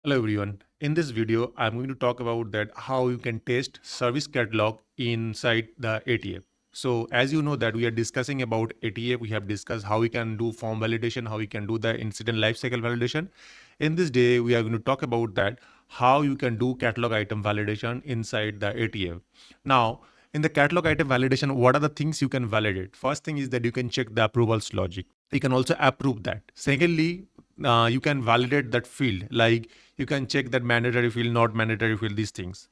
Hello everyone. In this video, I'm going to talk about that how you can test service catalog inside the ATF. So as you know that we are discussing about ATF, we have discussed how we can do form validation, how we can do the incident lifecycle validation. In this day, we are going to talk about that how you can do catalog item validation inside the ATF. Now, in the catalog item validation, what are the things you can validate? First thing is that you can check the approvals logic. You can also approve that. Secondly, you can validate that field, like you can check that mandatory field, not mandatory field, these things.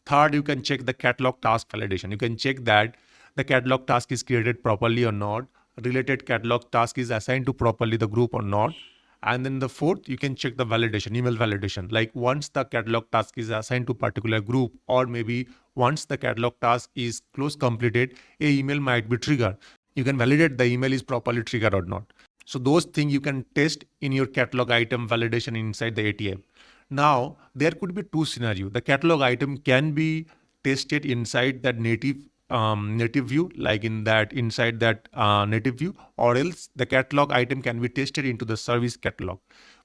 Third, you can check the catalog task validation. You can check that the catalog task is created properly or not, related catalog task is assigned to properly the group or not. And then the fourth, you can check the validation, email validation. Like once the catalog task is assigned to particular group, or maybe once the catalog task is close completed, a email might be triggered. You can validate the email is properly triggered or not. So those things you can test in your catalog item validation inside the ATM. Now, there could be two scenarios. The catalog item can be tested inside that native view, like in that inside that native view, or else the catalog item can be tested into the service catalog.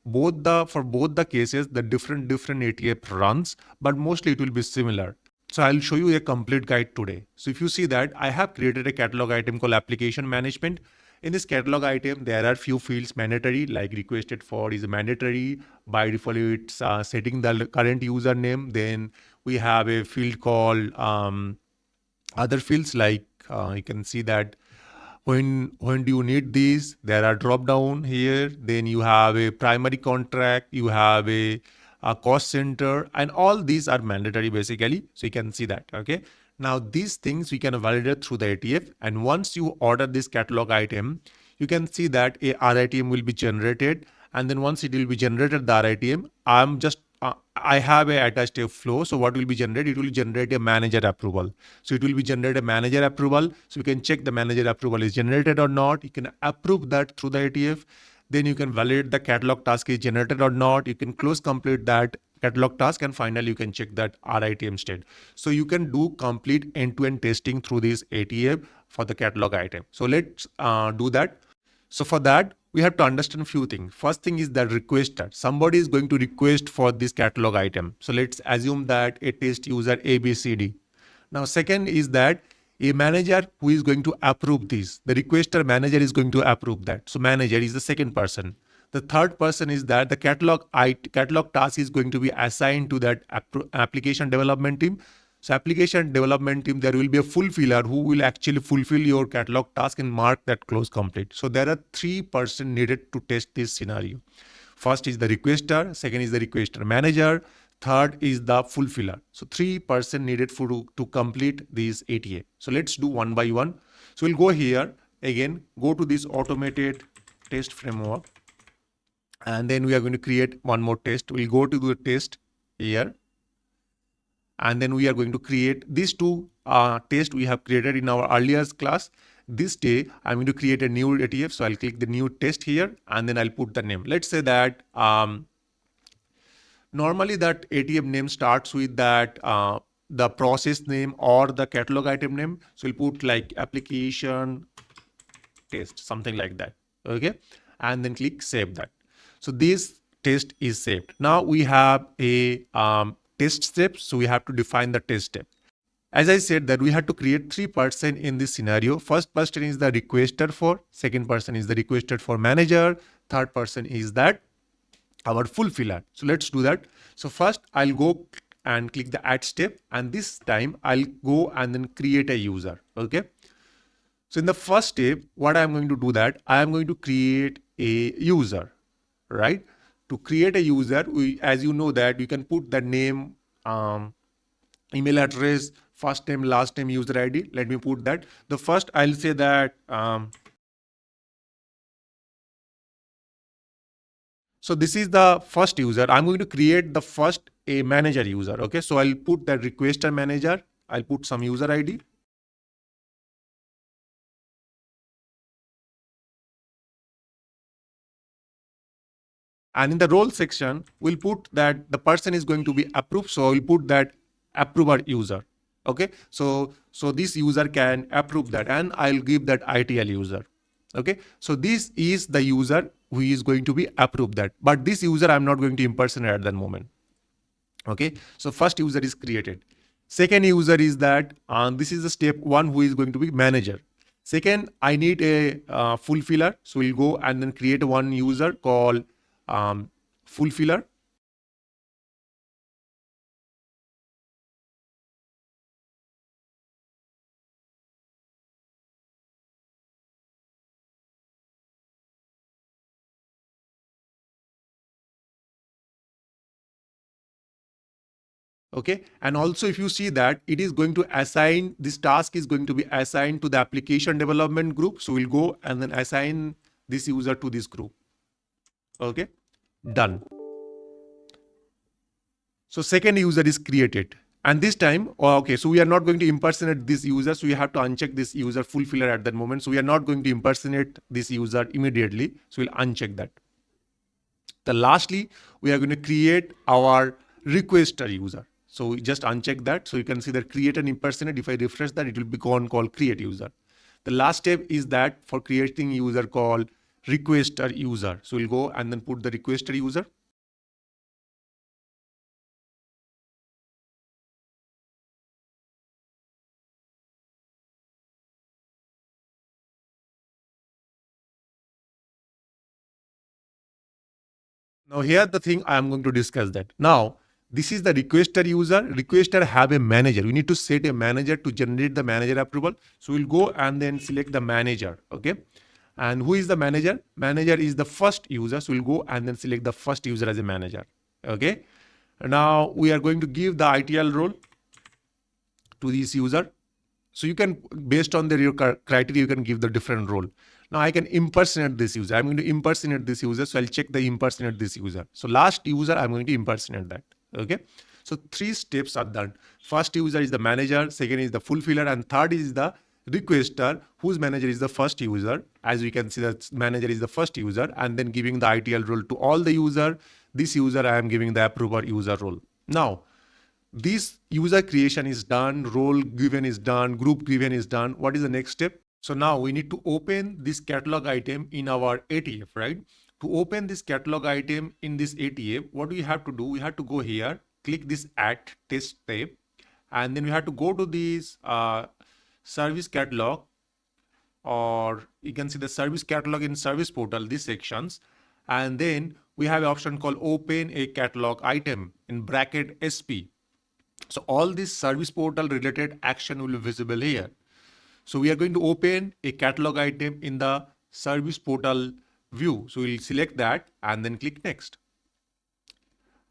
For both the cases, the different ATF runs, but mostly it will be similar. So I'll show you a complete guide today. So if you see that I have created a catalog item called application management. In this catalog item, there are few fields mandatory, like requested for is mandatory. By default, it's setting the current username. Then we have a field called other fields, like you can see that when do you need these, there are drop down here. Then you have a primary contract, you have a cost center, and all these are mandatory basically. So you can see that. Okay, now these things we can validate through the ATF, and once you order this catalog item, you can see that a RITM will be generated. And then once it will be generated, the RITM, I have a attached a flow. So what will be generated? It will generate a manager approval. So it will be generate a manager approval. So you can check the manager approval is generated or not. You can approve that through the ATF. Then you can validate the catalog task is generated or not. You can close complete that catalog task, and finally you can check that RITM state. So you can do complete end-to-end testing through this ATF for the catalog item. So let's do that. So for that, we have to understand a few things. First thing is the requester. Somebody is going to request for this catalog item. So let's assume that a test user ABCD. Now, second is that a manager who is going to approve this. The requester manager is going to approve that. So manager is the second person. The third person is that the catalog task is going to be assigned to that application development team. So application development team, there will be a fulfiller who will actually fulfill your catalog task and mark that close complete. So there are 3 persons needed to test this scenario. First is the requester, second is the requester manager, third is the fulfiller. So 3 persons needed to complete this ATA. So let's do one by one. So we'll go here again, go to this automated test framework, and then we are going to create one more test. We'll go to the test here. And then we are going to create these two tests we have created in our earlier class. This day, I'm going to create a new ATF. So I'll click the new test here, and then I'll put the name. Let's say that normally that ATF name starts with that the process name or the catalog item name. So we'll put like application test, something like that. Okay. And then click save that. So this test is saved. Now we have a test steps. So we have to define the test step. As I said that we had to create 3 persons in this scenario. First person is the requester for, second person is the requested for manager, third person is that our fulfiller. So let's do that. So first I'll go and click the add step, and this time I'll go and then create a user. Okay. So in the first step, what I'm going to do that I am going to create a user, right? To create a user, as you know that you can put the name, email address, first name, last name, user ID. Let me put that. The first I'll say that, so this is the first user. I'm going to create the first a manager user. Okay. So I'll put that requester manager. I'll put some user ID. And in the role section, we'll put that the person is going to be approved. So we'll put that approver user. Okay. So this user can approve that, and I'll give that ITL user. Okay. So this is the user who is going to be approved that. But this user I'm not going to impersonate at that moment. Okay, so first user is created. Second user is that this is the step one who is going to be manager. Second, I need a fulfiller. So we'll go and then create one user called fulfiller. Okay, and also if you see that it is going to assign, this task is going to be assigned to the application development group. So we'll go and then assign this user to this group. Okay, done. So second user is created. And this time, okay, so we are not going to impersonate this user. So we have to uncheck this user fulfiller at that moment. So we are not going to impersonate this user immediately. So we'll uncheck that. Then lastly, we are going to create our requester user. So we just uncheck that. So you can see that create and impersonate. If I refresh that, it will be gone called create user. The last step is that for creating user called requester user. So we'll go and then put the requester user. Now here the thing I am going to discuss that. Now this is the requester user. Requester have a manager. We need to set a manager to generate the manager approval. So we'll go and then select the manager. Okay. And who is the manager? Manager is the first user. So we'll go and then select the first user as a manager. Okay. Now we are going to give the ITL role to this user. So you can, based on your criteria, you can give the different role. Now I can impersonate this user. I'm going to impersonate this user. So I'll check the impersonate this user. So last user, I'm going to impersonate that. Okay. So three steps are done. First user is the manager. Second is the fulfiller. And third is the requester, whose manager is the first user. As we can see, that manager is the first user, and then giving the ITL role to all the user. This user, I am giving the approver user role. Now, this user creation is done, role given is done, group given is done. What is the next step? So now we need to open this catalog item in our ATF, right? To open this catalog item in this ATF, what do we have to do? We have to go here, click this add test tab, and then we have to go to this service catalog, or you can see the service catalog in service portal, these sections. And then we have an option called open a catalog item in bracket SP. So all this service portal related action will be visible here. So we are going to open a catalog item in the service portal view. So we'll select that and then click next.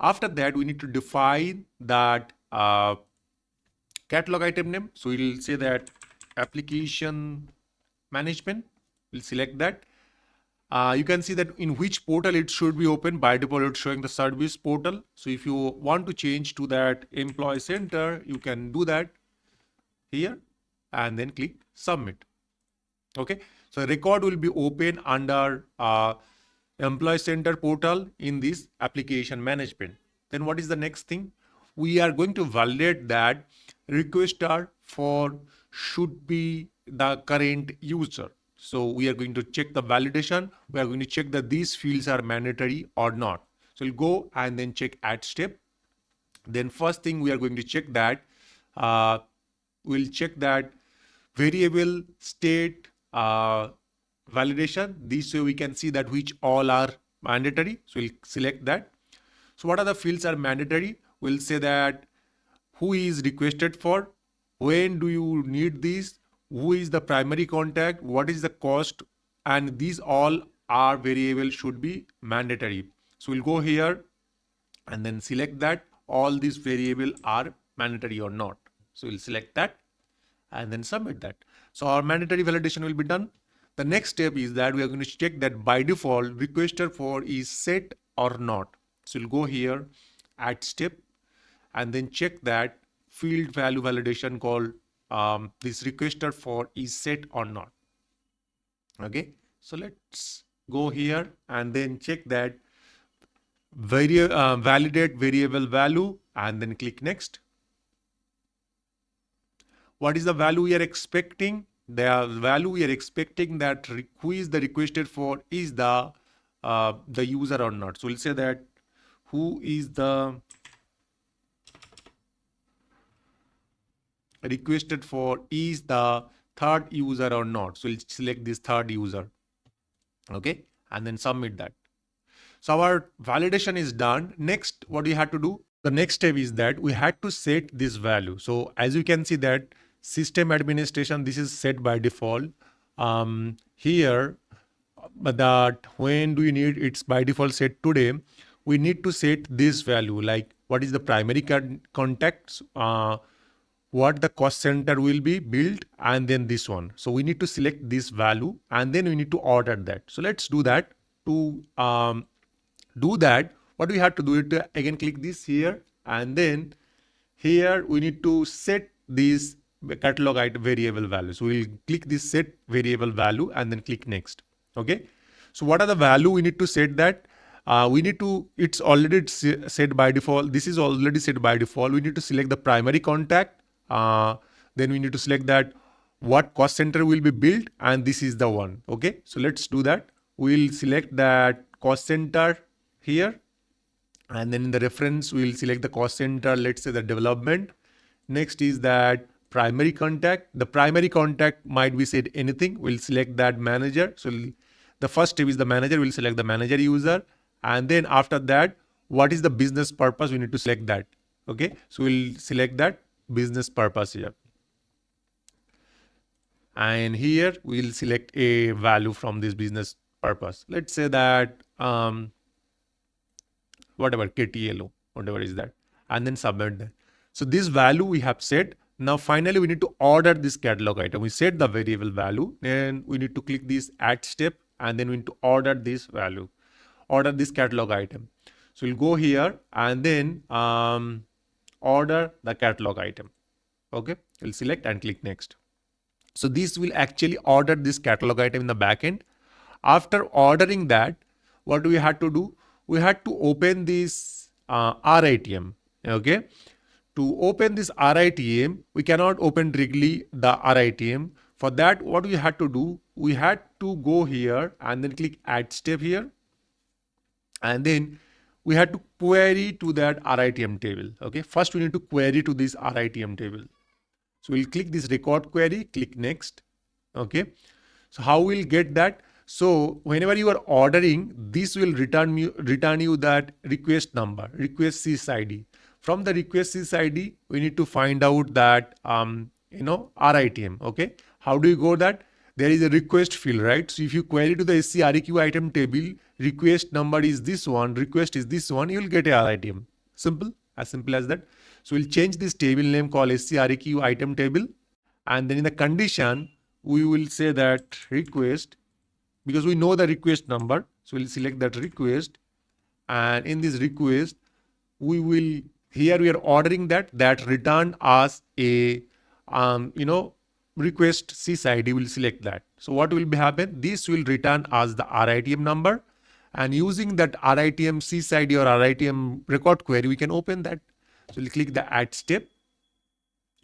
After that, we need to define that catalog item name. So we'll say that application management. We'll select that. You can see that in which portal it should be open. By default, it's showing the service portal. So if you want to change to that employee center, you can do that here and then click submit. Okay. So record will be open under employee center portal in this application management. Then what is the next thing? We are going to validate that requester for should be the current user. So we are going to check the validation. We are going to check that these fields are mandatory or not. So we'll go and then check add step. Then first thing we are going to check that we'll check that variable state validation. This way we can see that which all are mandatory. So we'll select that. So what are the fields are mandatory? We'll say that who is requested for, when do you need these, who is the primary contact, what is the cost, and these all are variable should be mandatory. So we'll go here and then select that all these variable are mandatory or not. So we'll select that and then submit that. So our mandatory validation will be done. The next step is that we are going to check that by default requester for is set or not. So we'll go here, add step, and then check that field value validation called this requester for is set or not. Okay, so let's go here and then check that validate variable value and then click next. What is the value we are expecting? The value we are expecting that who is the requested for is the the user or not. So we'll say that who is the requested for is the third user or not. So we'll select this third user. Okay. And then submit that. So our validation is done. Next, what we had to do? The next step is that we had to set this value. So as you can see that system administration, this is set by default. Here, but that when do you need it's by default set today, we need to set this value like what is the primary contacts, what the cost center will be built, and then this one. So we need to select this value and then we need to order that. So let's do that. To do that, what we have to do it again, click this here, and then here we need to set this catalog item variable value. So we'll click this set variable value and then click next. Okay. So what are the value we need to set that? We need to, it's already set by default. This is already set by default. We need to select the primary contact. Then we need to select that what cost center will be built, and this is the one. Okay. So let's do that. We'll select that cost center here. And then in the reference, we'll select the cost center, let's say the development. Next is that primary contact. The primary contact might be said anything. We'll select that manager. So the first step is the manager. We'll select the manager user. And then after that, what is the business purpose? We need to select that. Okay. So we'll select that business purpose here. And here we'll select a value from this business purpose. Let's say that, whatever KTLO, whatever is that, and then submit that. So this value we have set. Now finally we need to order this catalog item. We set the variable value, then we need to click this add step, and then we need to order this value, order this catalog item. So we'll go here and then order the catalog item. Okay, we'll select and click next. So this will actually order this catalog item in the backend. After ordering that, what we had to do? We had to open this RITM. Okay. To open this RITM, we cannot open directly the RITM. For that, what we had to do? We had to go here and then click add step here. And then we had to query to that RITM table. Okay. First, we need to query to this RITM table. So we'll click this record query, click next. Okay. So how we'll get that? So whenever you are ordering, this will return you that request number, request sysid. From the request sysid, we need to find out that RITM. Okay. How do you go that? There is a request field, right? So if you query to the SCREQ item table, request number is this one, request is this one, you will get a RITM. Simple, as simple as that. So we'll change this table name called SCREQ item table. And then in the condition, we will say that request, because we know the request number. So we'll select that request. And in this request, here we are ordering that return us a, request sysid. We'll select that. So what will happen? This will return us the RITM number. And using that RITM sysid or RITM record query, we can open that. So we'll click the add step.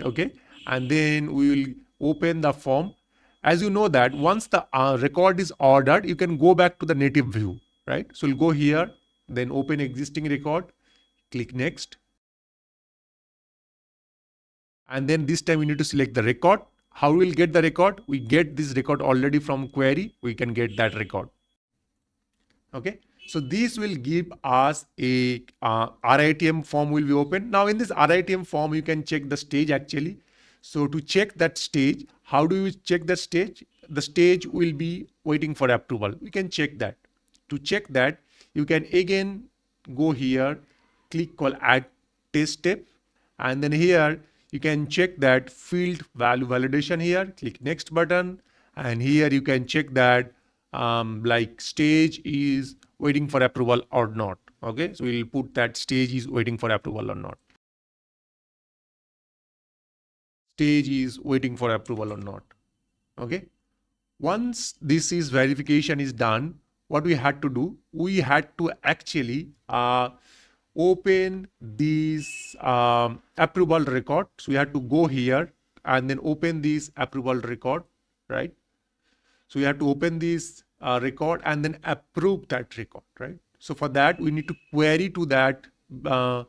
Okay. And then we will open the form. As you know that once the record is ordered, you can go back to the native view, right? So we'll go here, then open existing record, click next. And then this time we need to select the record. How we'll get the record? We get this record already from query. We can get that record. Okay. So this will give us a RITM form will be open. Now in this RITM form, you can check the stage actually. So to check that stage, how do you check the stage? The stage will be waiting for approval. We can check that. To check that, you can again go here, click call add test step. And then here you can check that field value validation here, click next button. And here you can check that like stage is waiting for approval or not. Okay. So we'll put that stage is waiting for approval or not. Stage is waiting for approval or not. Okay. Once this is verification is done, what we had to do, we had to actually open this approval record. So we had to go here and then open this approval record, right? So we have to open this record and then approve that record, right? So for that, we need to query to that uh,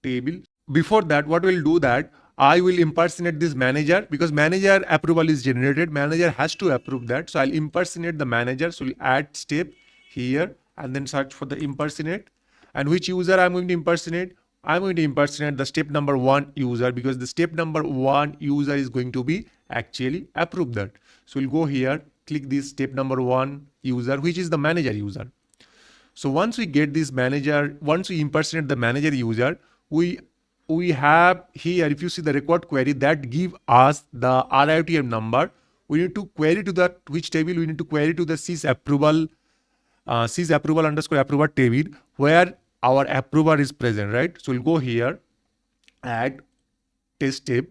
table. Before that, what we'll do that I will impersonate this manager because manager approval is generated. Manager has to approve that. So I'll impersonate the manager. So we'll add step here and then search for the impersonate. And which user I'm going to impersonate? I'm going to impersonate the step number 1 user because the step number 1 user is going to be actually approve that. So we'll go here, click this step number 1 user, which is the manager user. So once we get this manager, once we impersonate the manager user, we have here, if you see the record query that give us the RITM number, we need to query to that which table we need to query to the sys approval underscore approver table where our approver is present, right? So we'll go here, add test step,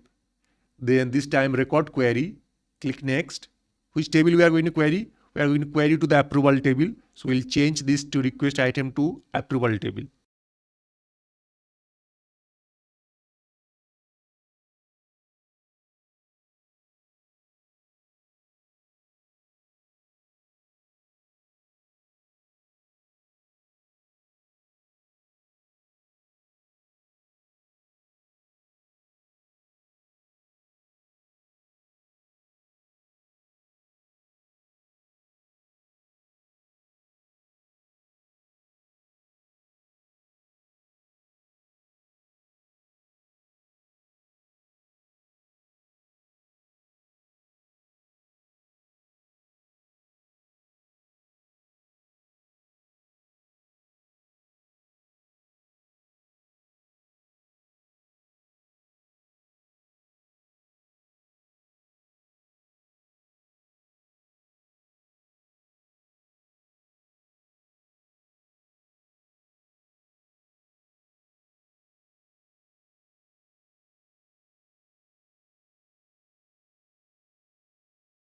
then this time record query, click next. Which table we are going to query? We are going to query to the approval table. So we'll change this to request item to approval table.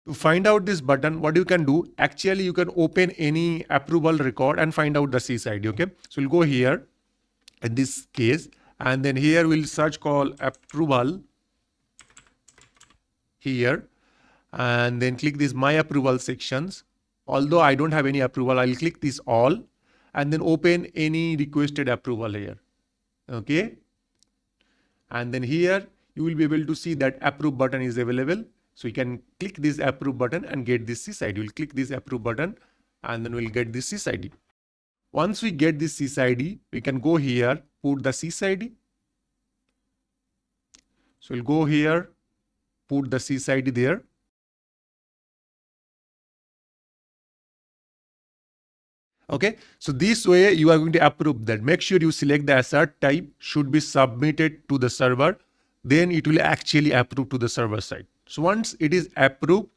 To find out this button, what you can do, actually you can open any approval record and find out the sys ID, okay? So we'll go here in this case, and then here we'll search call approval here, and then click this my approval sections. Although I don't have any approval, I'll click this all and then open any requested approval here, okay? And then here you will be able to see that approve button is available. So you can click this approve button and get this sys ID. We'll click this approve button and then we'll get this sys ID. Once we get this sys ID, we can go here, put the sys ID. So we'll go here, put the sys ID there. Okay, so this way you are going to approve that. Make sure you select the assert type should be submitted to the server. Then it will actually approve to the server side. So once it is approved,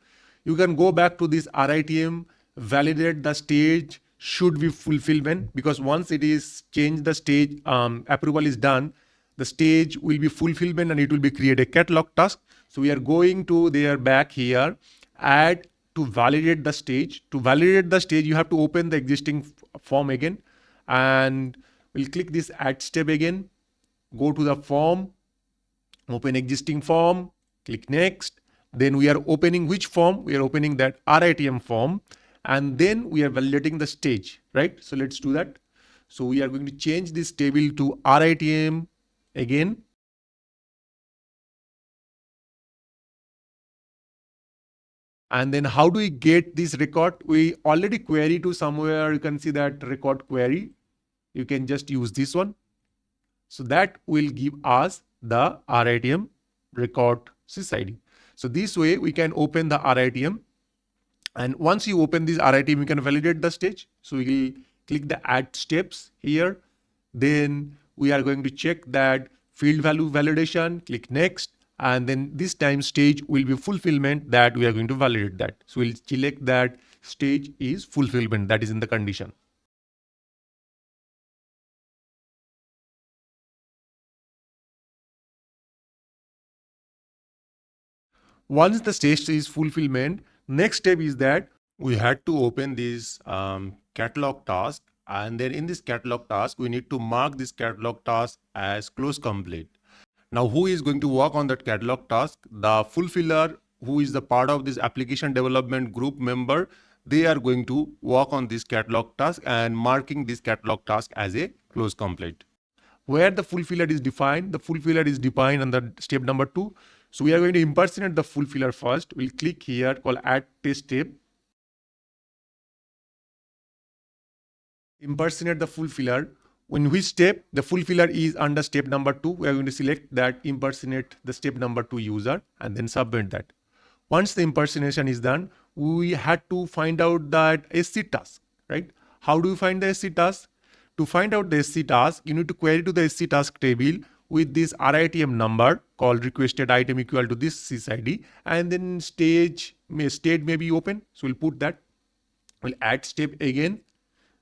you can go back to this RITM, validate the stage should be fulfillment, because once it is changed the stage, approval is done, the stage will be fulfillment and it will be create a catalog task. So we are going to there back here, add to validate the stage. To validate the stage, you have to open the existing form again, and we'll click this add step again, go to the form, open existing form, click next. Then we are opening which form? We are opening that RITM form, and then we are validating the stage, right? So let's do that. So we are going to change this table to RITM again. And then how do we get this record? We already query to somewhere. You can see that record query. You can just use this one. So that will give us the RITM record sys ID. So this way we can open the RITM. And once you open this RITM, you can validate the stage. So we will click the add steps here. Then we are going to check that field value validation, click next. And then this time stage will be fulfillment that we are going to validate that. So we'll select that stage is fulfillment, that is in the condition. Once the stage is fulfillment, next step is that we had to open this catalog task. And then in this catalog task, we need to mark this catalog task as close complete. Now, who is going to work on that catalog task? The fulfiller, who is the part of this application development group member, they are going to work on this catalog task and marking this catalog task as a close complete. Where the fulfiller is defined, the fulfiller is defined under step number 2. So we are going to impersonate the fulfiller first. We'll click here called add test step. Impersonate the fulfiller. In which step the fulfiller is under step number 2, we are going to select that impersonate the step number 2 user and then submit that. Once the impersonation is done, we had to find out that SC task, right? How do we find the SC task? To find out the SC task, you need to query to the SC task table with this RITM number called requested item equal to this sysID, and then state may be open. So we'll put that. We'll add step again.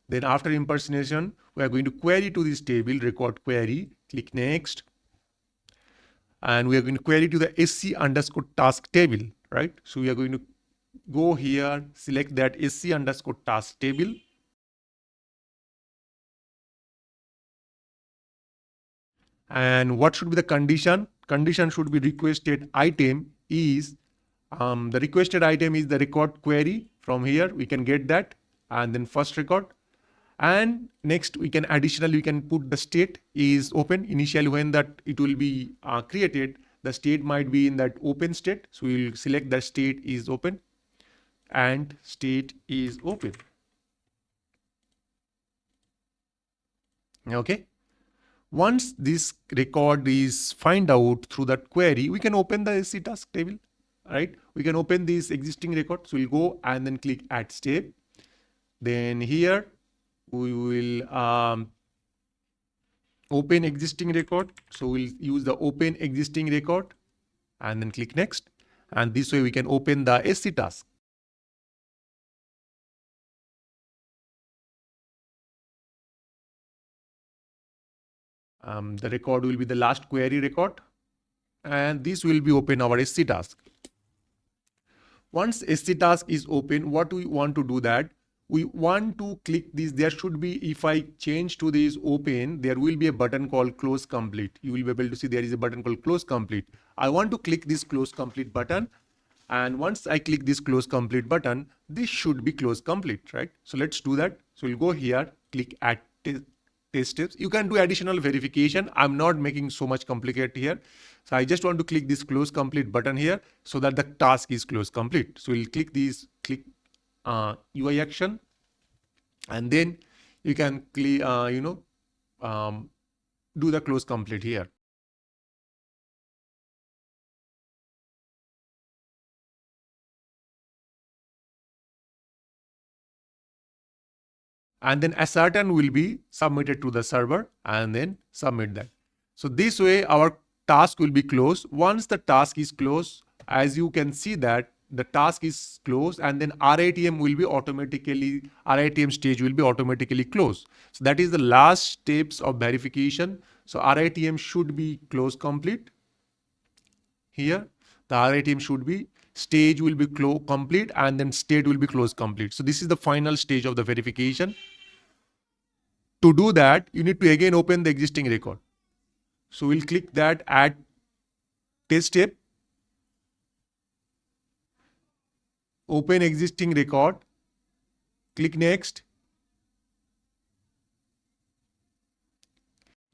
Then after impersonation, we are going to query to this table, record query, click next. And we are going to query to the SC underscore task table, right? So we are going to go here, select that SC underscore task table. And what should be the condition? Condition should be requested item is, the requested item is the record query. From here, we can get that. And then first record. And next we can additionally, we can put the state is open. Initially when that it will be created, the state might be in that open state. So we'll select the state is open and state is open. Okay. Once this record is find out through that query, we can open the SC task table, right? We can open this existing record. So we'll go and then click add step. Then here we will open existing record. So we'll use the open existing record and then click next. And this way we can open the SC task. The record will be the last query record. And this will be open our SC task. Once SC task is open, what we want to do that? We want to click this. There should be, if I change to this open, there will be a button called close complete. You will be able to see there is a button called close complete. I want to click this close complete button. And once I click this close complete button, this should be close complete, right? So let's do that. So we'll go here, click add test steps. You can do additional verification. I'm not making so much complicated here. So I just want to click this close complete button here so that the task is close complete. So we'll click this, click UI action, and then you can do the close complete here. And then ascertain will be submitted to the server and then submit that. So this way our task will be closed. Once the task is closed, as you can see that the task is closed, and then RITM stage will be automatically closed. So that is the last steps of verification. So RITM should be close complete. Here, the RITM should be stage will be complete, and then state will be close complete. So this is the final stage of the verification. To do that, you need to again open the existing record. So we'll click that add test step. Open existing record, click next.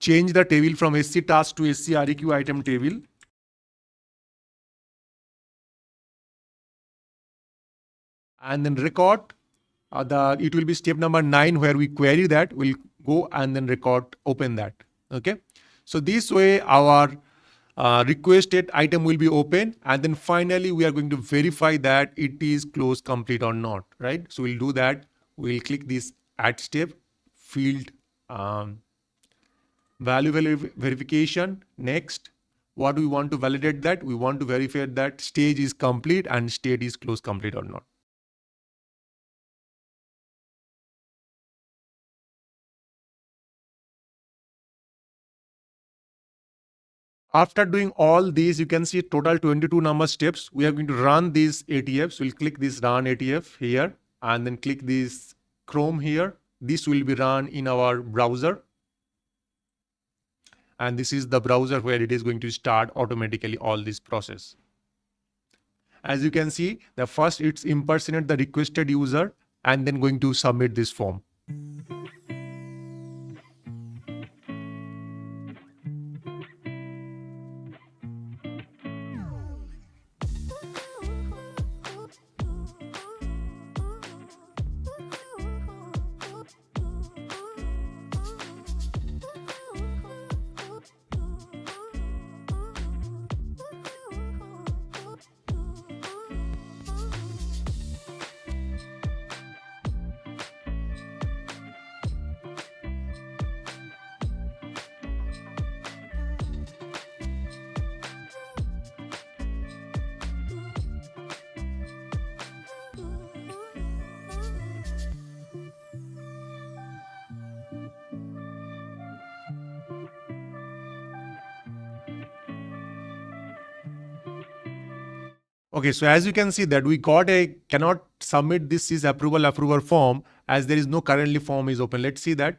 Change the table from SC task to SC REQ item table. And then record, it will be step number 9 where we query that. We'll go and then record, open that. Okay. So this way our requested item will be open, and then finally we are going to verify that it is close complete or not, right? So we'll do that. We'll click this add step, field value verification. Next, what we want to validate that? We want to verify that stage is complete and state is close complete or not. After doing all these, you can see total 22 number steps. We are going to run these ATFs. We'll click this run ATF here and then click this Chrome here. This will be run in our browser. And this is the browser where it is going to start automatically all this process. As you can see, the first it's impersonate the requested user, and then going to submit this form. Okay, so as you can see that we got a cannot submit this is approval form as there is no currently form is open. Let's see that.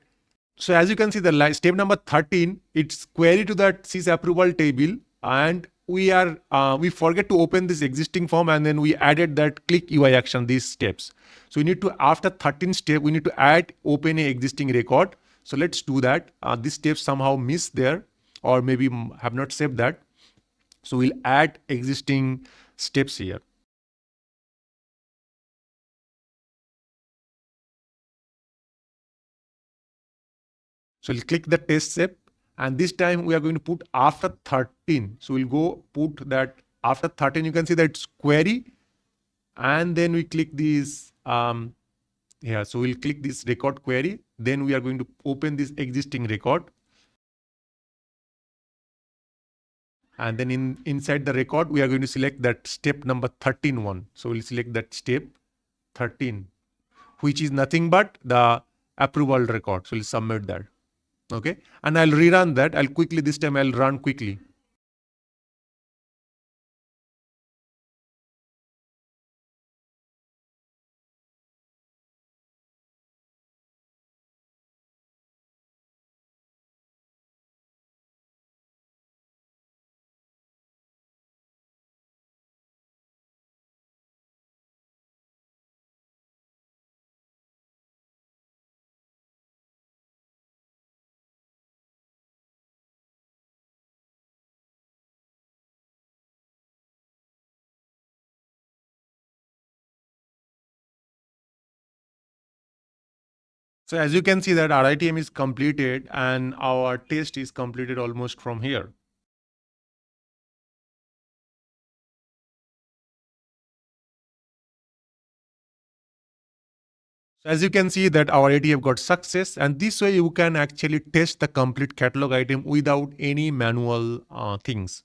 So as you can see the step number 13, it's query to that sys approval table, and we forget to open this existing form, and then we added that click UI action, these steps. So we need to, after 13 step, we need to add open a existing record. So let's do that. This step somehow missed there, or maybe have not saved that. So we'll add existing steps here. So we'll click the test step, and this time we are going to put after 13. So we'll go put that after 13. You can see that it's query, and then we click this here. So we'll click this record query. Then we are going to open this existing record. And then inside the record, we are going to select that step number 13 one. So we'll select that step 13, which is nothing but the approval record. So we'll submit that. Okay. And I'll rerun that. This time I'll run quickly. So as you can see that RITM is completed and our test is completed almost from here. So as you can see that our ATF got success, and this way you can actually test the complete catalog item without any manual things.